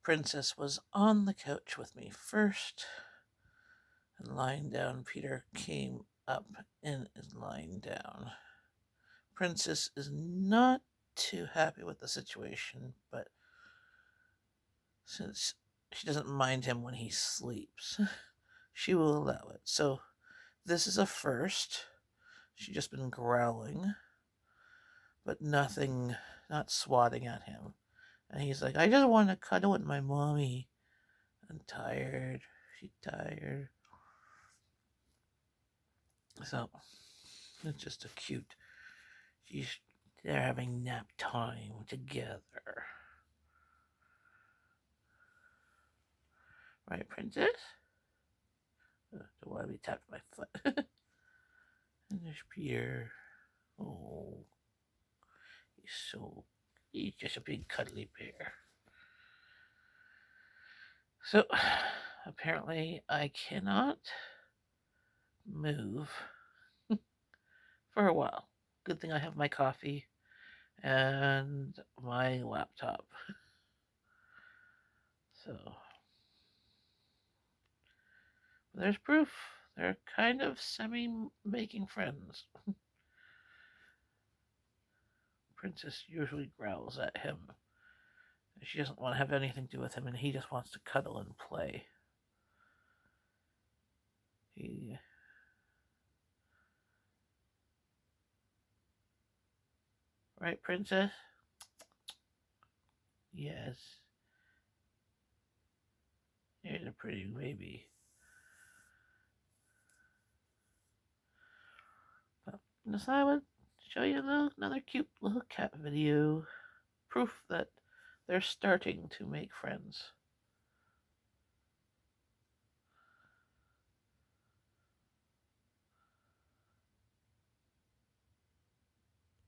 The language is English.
Princess was on the couch with me first, and lying down, Peter came up and is lying down. Princess is not too happy with the situation, but since she doesn't mind him when he sleeps, she will allow it. So this is a first. She's just been growling, but nothing, not swatting at him. And he's like, I just want to cuddle with my mommy. I'm tired. She's tired. So it's just a cute. They're having nap time together. Right, Princess? Don't want to be tapped my foot. And there's Peter. Oh, he's just a big cuddly bear. So, apparently I cannot move for a while. Good thing I have my coffee and my laptop. So, there's proof. They're kind of semi-making friends. Princess usually growls at him. She doesn't want to have anything to do with him, and he just wants to cuddle and play. Right, Princess? Yes. Here's a pretty baby. But so I would show you another cute little cat video. Proof that they're starting to make friends.